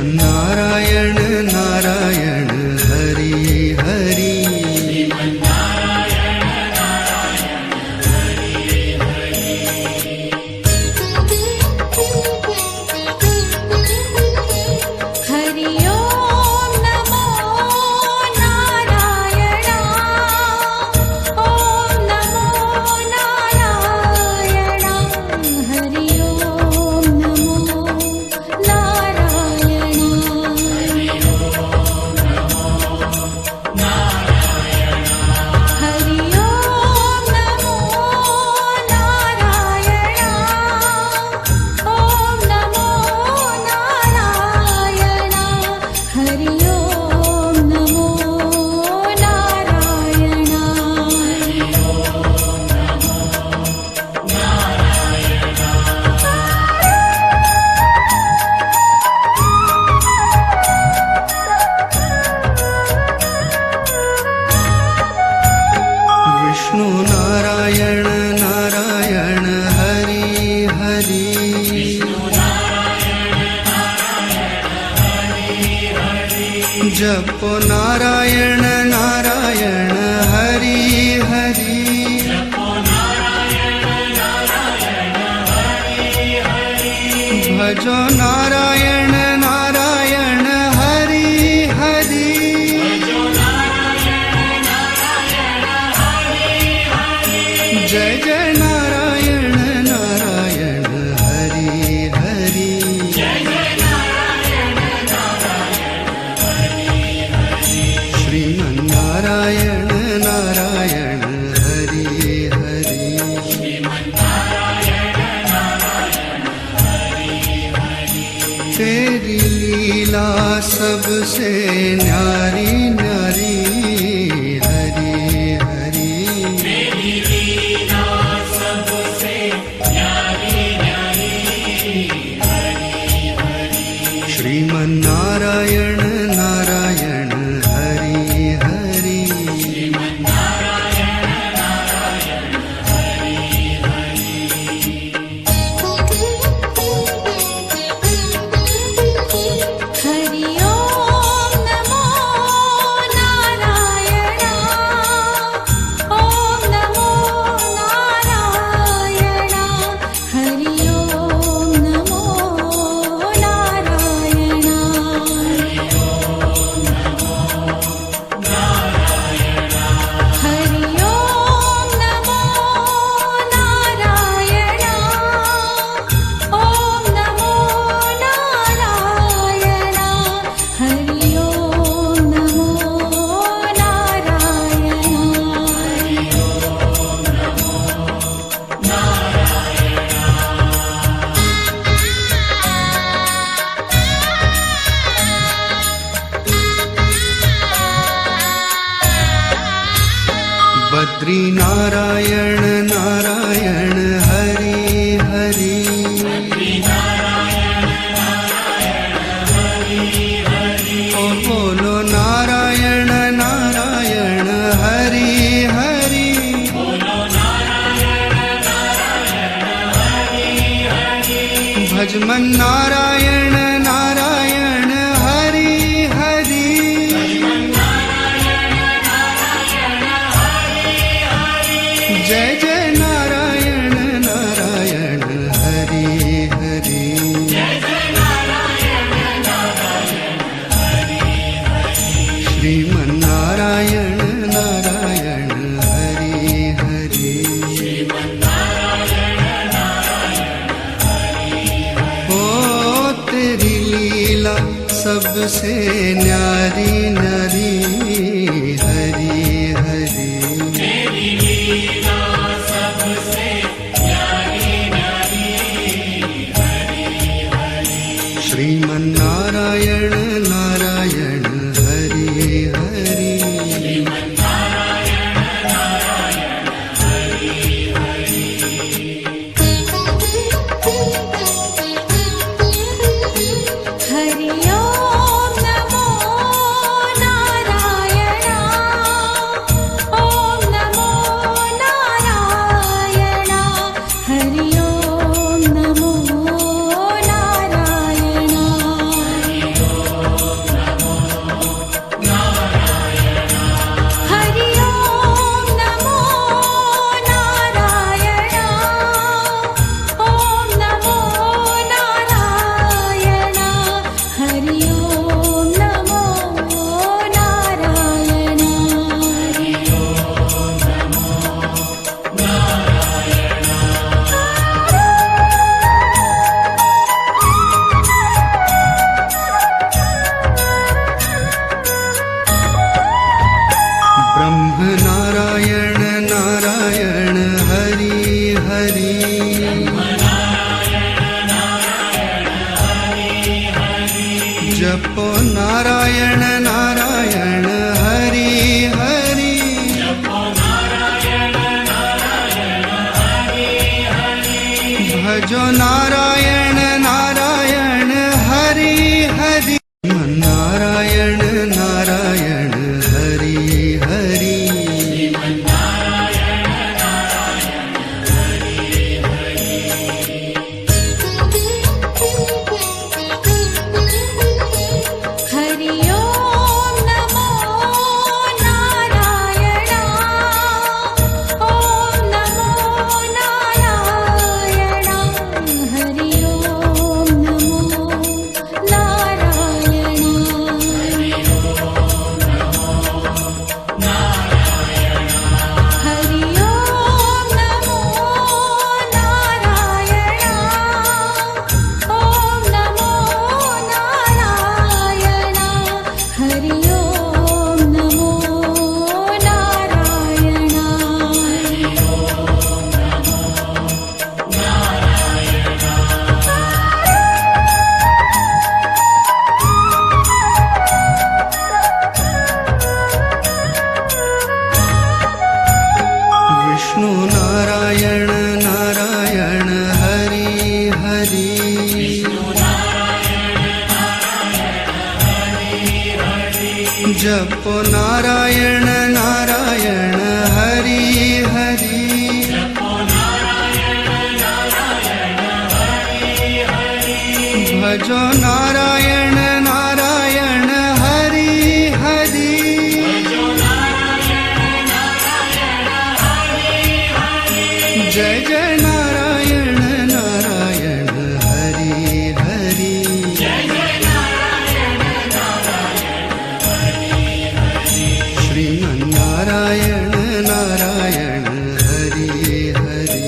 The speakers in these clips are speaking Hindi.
श्रीमन्नारायण नारायण हरि हरि। विष्णु नारायण नारायण हरि हरि। जपो नारायण नारायण हरि हरि। भजो नारायण नारायण हरि हरि। जय जय नारायण नारायण हरि हरि। श्रीमन्नारायण नारायण हरि हरि। तेरी लीला सबसे न्यारी न्यारी हरि हरि। श्रीमन्नारायण नारायण हरि हरि। हरि ओम नमो नारायण। ओम नमो नारायण। हरि ओम नमो नारायण। हरि ओम नमो नारायण। हरि ओम नमो नारायण। ओम नमो नारायण। हरि ओम नमो बद्री नारायण नारायण हरि हरि। ओ बोलो नारायण नारायण हरि हरि। भजमन नारायण नारायण हरि हरि। जय जय नारायण नारायण हरि हरि। श्रीमन्नारायण नारायण हरि हरि। ओ तेरी लीला सबसे न्यारी न्यारी हरि हरि। श्रीमन्नारायण नारायण हरि हरि। हरि ओम नमो नारायण। ओम नमो नारायण। हरि ओम नमो नारायण। हरि ओम ब्रह्म नारायण नारायण हरि हरि जपो नारायण नारायण हरि हरि भजो नारायण नारायण हरि हरि नारायण नारायण हरि हरि हरि ओम नमो नारायण ओम नमो नारायण हरि ओम नमो नारायण हरि ओम नमो नारायण ओम नमो नारायण हरि ओम नमो नारायण विष्णु नारायण नारायण हरि हरि जपो नारायण नारायण हरि हरि भजो नारायण नारायण हरि हरि जय जय नारायण नारायण हरि हरि श्रीमन्नारायण नारायण हरि हरि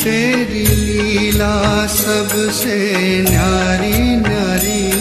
तेरी लीला सबसे न्यारी न्यारी